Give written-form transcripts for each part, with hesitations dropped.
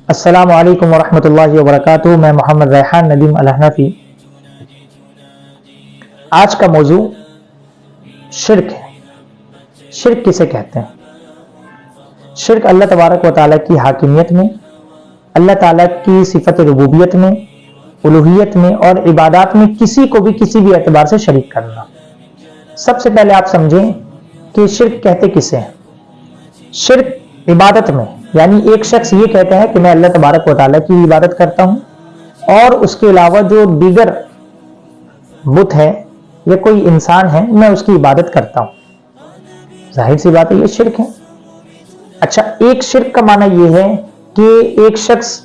السلام علیکم ورحمۃ اللہ وبرکاتہ. میں محمد ریحان ندیم الحنفی. آج کا موضوع شرک ہے. شرک کسے کہتے ہیں؟ شرک اللہ تبارک و تعالیٰ کی حاکمیت میں، اللہ تعالیٰ کی صفت ربوبیت میں، الوہیت میں اور عبادات میں کسی کو بھی کسی بھی اعتبار سے شریک کرنا. سب سے پہلے آپ سمجھیں کہ شرک کہتے کسے ہیں. شرک عبادت میں، یعنی ایک شخص یہ کہتا ہے کہ میں اللہ تبارک و تعالیٰ کی عبادت کرتا ہوں اور اس کے علاوہ جو دیگر بت ہے یا کوئی انسان ہے میں اس کی عبادت کرتا ہوں. ظاہر سی بات ہے یہ شرک ہے. اچھا، ایک شرک کا معنی یہ ہے کہ ایک شخص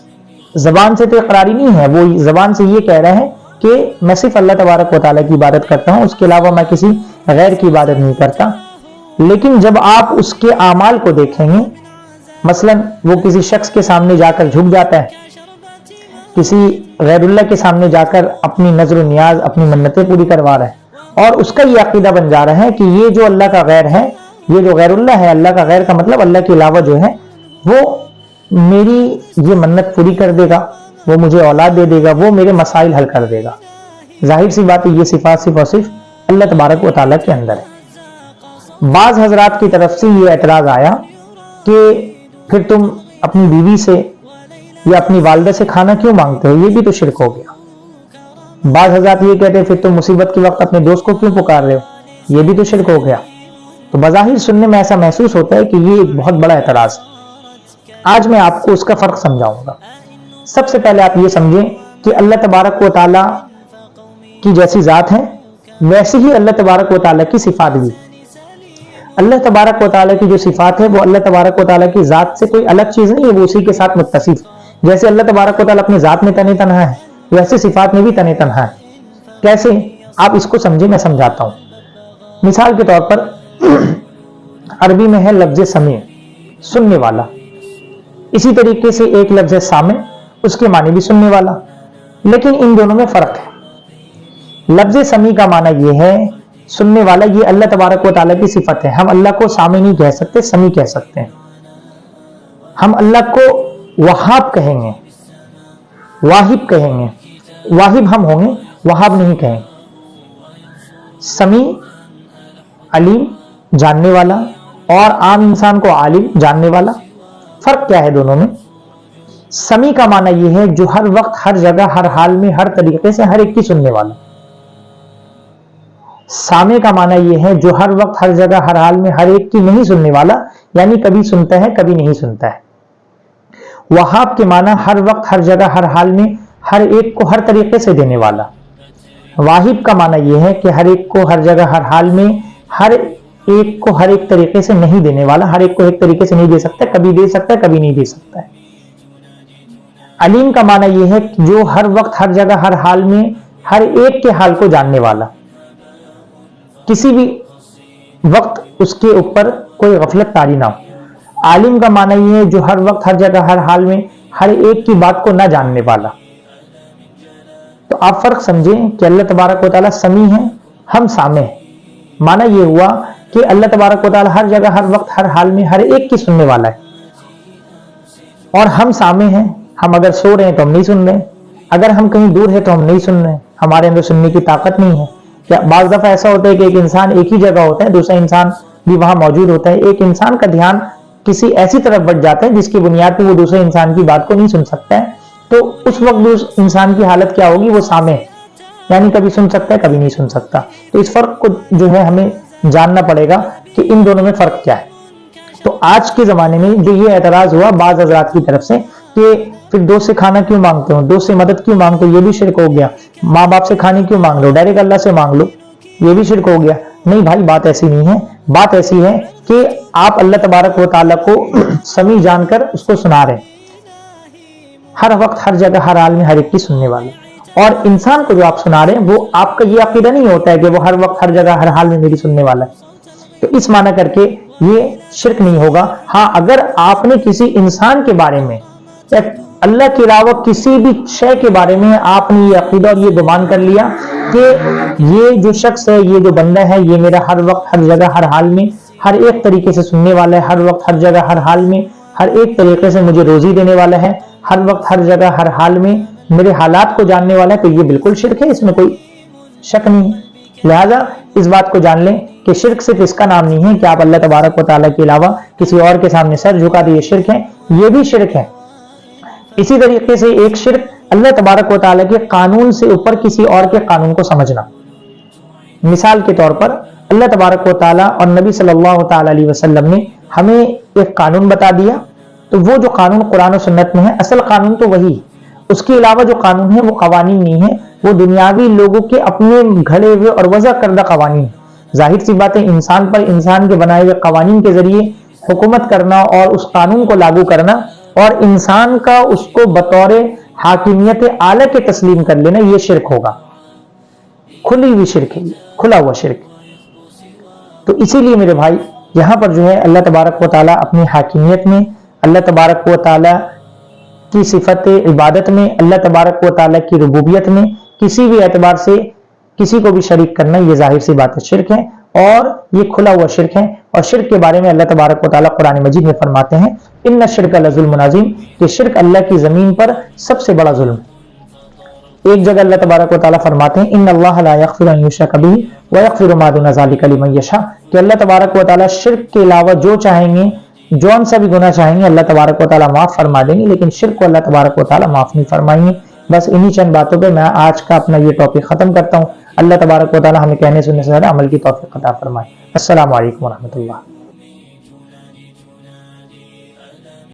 زبان سے تو اقراری نہیں ہے، وہ زبان سے یہ کہہ رہا ہے کہ میں صرف اللہ تبارک و تعالیٰ کی عبادت کرتا ہوں، اس کے علاوہ میں کسی غیر کی عبادت نہیں کرتا. لیکن جب آپ اس کے اعمال کو دیکھیں گے، مثلا وہ کسی شخص کے سامنے جا کر جھک جاتا ہے، کسی غیر اللہ کے سامنے جا کر اپنی نظر و نیاز، اپنی منتیں پوری کروا رہا ہے اور اس کا یہ عقیدہ بن جا رہا ہے کہ یہ جو اللہ کا غیر ہے، یہ جو غیر اللہ ہے، اللہ کا غیر کا مطلب اللہ کے علاوہ جو ہے وہ میری یہ منت پوری کر دے گا، وہ مجھے اولاد دے دے گا، وہ میرے مسائل حل کر دے گا. ظاہر سی بات ہے یہ صفات صرف اور صرف اللہ تبارک و تعالیٰ کے اندر ہے. بعض حضرات کی طرف سے یہ اعتراض آیا کہ پھر تم اپنی بیوی سے یا اپنی والدہ سے کھانا کیوں مانگتے ہو، یہ بھی تو شرک ہو گیا. بعض حضرات یہ کہتے ہیں پھر تم مصیبت کے وقت اپنے دوست کو کیوں پکار رہے ہو، یہ بھی تو شرک ہو گیا. تو بظاہر سننے میں ایسا محسوس ہوتا ہے کہ یہ ایک بہت بڑا اعتراض ہے. آج میں آپ کو اس کا فرق سمجھاؤں گا. سب سے پہلے آپ یہ سمجھیں کہ اللہ تبارک و تعالیٰ کی جیسی ذات ہے ویسی ہی اللہ تبارک و تعالیٰ کی صفات بھی. اللہ تبارک و تعالیٰ کی جو صفات ہے وہ اللہ تبارک و تعالیٰ کی ذات سے کوئی الگ چیز نہیں ہے، وہ اسی کے ساتھ متصف. جیسے اللہ تبارک و تعالیٰ اپنے ذات میں تن تنہا ہے، ویسے صفات میں بھی تن تنہا ہے. کیسے؟ آپ اس کو سمجھیں، میں سمجھاتا ہوں. مثال کے طور پر عربی میں ہے لفظ سمیع، سننے والا. اسی طریقے سے ایک لفظ ہے سامع، اس کے معنی بھی سننے والا. لیکن ان دونوں میں فرق ہے. لفظ سمیع کا معنی یہ ہے سننے والا، یہ اللہ تبارک و تعالیٰ کی صفت ہے. ہم اللہ کو سامع نہیں کہہ سکتے، سمیع کہہ سکتے ہیں. ہم اللہ کو وہاب کہیں گے، واہب کہیں گے. واہب ہم ہوں گے، وہاب نہیں کہیں. سمیع علیم، جاننے والا، اور عام انسان کو عالم، جاننے والا. فرق کیا ہے دونوں میں؟ سمیع کا معنی یہ ہے جو ہر وقت، ہر جگہ، ہر حال میں، ہر طریقے سے ہر ایک کی سننے والا. سامع کا معنی یہ ہے جو ہر وقت، ہر جگہ، ہر حال میں ہر ایک کی نہیں سننے والا، یعنی کبھی سنتا ہے کبھی نہیں سنتا ہے. وہاب کے معنی ہر وقت، ہر جگہ، ہر حال میں ہر ایک کو ہر طریقے سے دینے والا. واہب کا معنی یہ ہے کہ ہر ایک کو ہر جگہ، ہر حال میں ہر ایک کو ہر ایک طریقے سے نہیں دینے والا. ہر ایک کو ایک طریقے سے نہیں دے سکتا، کبھی دے سکتا ہے کبھی نہیں دے سکتا ہے. علیم کا معنی یہ ہے جو ہر وقت، ہر جگہ، ہر حال میں ہر ایک کے حال کو جاننے والا. کسی بھی وقت اس کے اوپر کوئی غفلت طاری نہ ہو. عالم کا معنی یہ ہے جو ہر وقت، ہر جگہ، ہر حال میں ہر ایک کی بات کو نہ جاننے والا. تو آپ فرق سمجھیں کہ اللہ تبارک و تعالیٰ سمیع ہے، ہم سامع ہیں. معنی یہ ہوا کہ اللہ تبارک و تعالیٰ ہر جگہ، ہر وقت، ہر حال میں ہر ایک کی سننے والا ہے، اور ہم سامع ہیں. ہم اگر سو رہے ہیں تو ہم نہیں سن رہے، اگر ہم کہیں دور ہیں تو ہم نہیں سن رہے، ہمارے اندر سننے کی طاقت نہیں ہے. کیا بعض دفعہ ایسا ہوتا ہے کہ ایک انسان ایک ہی جگہ ہوتا ہے، دوسرا انسان بھی وہاں موجود ہوتا ہے، ایک انسان کا دھیان کسی ایسی طرف بٹ جاتا ہے جس کی بنیاد پہ وہ دوسرے انسان کی بات کو نہیں سن سکتا ہے، تو اس وقت اس انسان کی حالت کیا ہوگی؟ وہ سامع ہے، یعنی کبھی سن سکتا ہے کبھی نہیں سن سکتا. تو اس فرق کو جو ہے ہمیں جاننا پڑے گا کہ ان دونوں میں فرق کیا ہے. تو آج کے زمانے میں جو یہ اعتراض ہوا بعض حضرات کی طرف سے کہ پھر دوست سے کھانا کیوں مانگتے ہو، دوست سے مدد کیوں مانگتے ہو، یہ بھی شرک ہو گیا. ماں باپ سے کھانے کیوں مانگ لو، ڈائریکٹ اللہ سے مانگ لو، یہ بھی شرک ہو گیا. نہیں بھائی، بات ایسی نہیں ہے. بات ایسی ہے کہ آپ اللہ تبارک و تعالیٰ کو سمیع جان کر اس کو سنا رہے ہیں، ہر وقت، ہر جگہ، ہر حال میں ہر ایک کی سننے والا. اور انسان کو جو آپ سنا رہے ہیں وہ آپ کا یہ عقیدہ نہیں ہوتا ہے کہ وہ ہر وقت، ہر جگہ، ہر حال میں میری سننے والا ہے. تو اس معنی کر کے یہ شرک نہیں ہوگا. ہاں، اگر آپ نے کسی انسان کے بارے میں یا اللہ کے علاوہ کسی بھی شے کے بارے میں آپ نے یہ عقیدہ اور یہ گمان کر لیا کہ یہ جو شخص ہے، یہ جو بندہ ہے، یہ میرا ہر وقت، ہر جگہ، ہر حال میں ہر ایک طریقے سے سننے والا ہے، ہر وقت ہر جگہ ہر حال میں ہر ایک طریقے سے مجھے روزی دینے والا ہے، ہر وقت ہر جگہ ہر حال میں میرے حالات کو جاننے والا ہے، تو یہ بالکل شرک ہے، اس میں کوئی شک نہیں ہے۔ لہذا اس بات کو جان لیں کہ شرک صرف اس کا نام نہیں ہے کہ آپ اللہ تبارک و تعالیٰ کے علاوہ کسی اور کے سامنے سر جھکا دیں، یہ شرک ہے، یہ بھی شرک ہے۔ اسی طریقے سے ایک شرک اللہ تبارک و تعالیٰ کے قانون سے اوپر کسی اور کے قانون کو سمجھنا۔ مثال کے طور پر اللہ تبارک و تعالیٰ اور نبی صلی اللہ تعالیٰ علیہ وسلم نے ہمیں ایک قانون بتا دیا، تو وہ جو قانون قرآن و سنت میں ہے، اصل قانون تو وہی، اس کے علاوہ جو قانون ہے وہ قوانین نہیں ہے، وہ دنیاوی لوگوں کے اپنے گھڑے ہوئے اور وضع کردہ قوانین۔ ظاہر سی بات ہے انسان پر انسان کے بنائے ہوئے قوانین کے ذریعے حکومت کرنا اور اس قانون کو لاگو کرنا اور انسان کا اس کو بطور حاکمیت اعلیٰ کے تسلیم کر لینا، یہ شرک ہوگا، کھلی ہوئی شرک ہے، کھلا ہوا شرک۔ تو اسی لیے میرے بھائی یہاں پر جو ہے اللہ تبارک و تعالیٰ اپنی حاکمیت میں، اللہ تبارک و تعالیٰ کی صفت عبادت میں، اللہ تبارک و تعالیٰ کی ربوبیت میں کسی بھی اعتبار سے کسی کو بھی شریک کرنا، یہ ظاہر سی بات ہے شرک ہے، اور یہ کھلا ہوا شرک ہے۔ اور شرک کے بارے میں اللہ تبارک و تعالیٰ قرآن مجید میں فرماتے ہیں ان الشرک لظلم عظیم، کہ شرک اللہ کی زمین پر سب سے بڑا ظلم۔ ایک جگہ اللہ تبارک و تعالیٰ فرماتے ہیں ان اللہ لا یغفر ان یشرک بہ ویغفر ما دون ذلک لمن یشاء، کہ اللہ تبارک و تعالیٰ شرک کے علاوہ جو چاہیں گے، جون سا بھی گناہ چاہیں گے اللہ تبارک و تعالیٰ معاف فرما دیں گے، لیکن شرک کو اللہ تبارک و تعالیٰ معاف نہیں فرمائیں گے۔ بس انہی چند باتوں پہ میں آج کا اپنا یہ ٹاپک ختم کرتا ہوں۔ اللہ تبارک و تعالیٰ ہمیں کہنے سننے سے زیادہ عمل کی توفیق عطا فرمائے۔ السلام علیکم ورحمۃ اللہ۔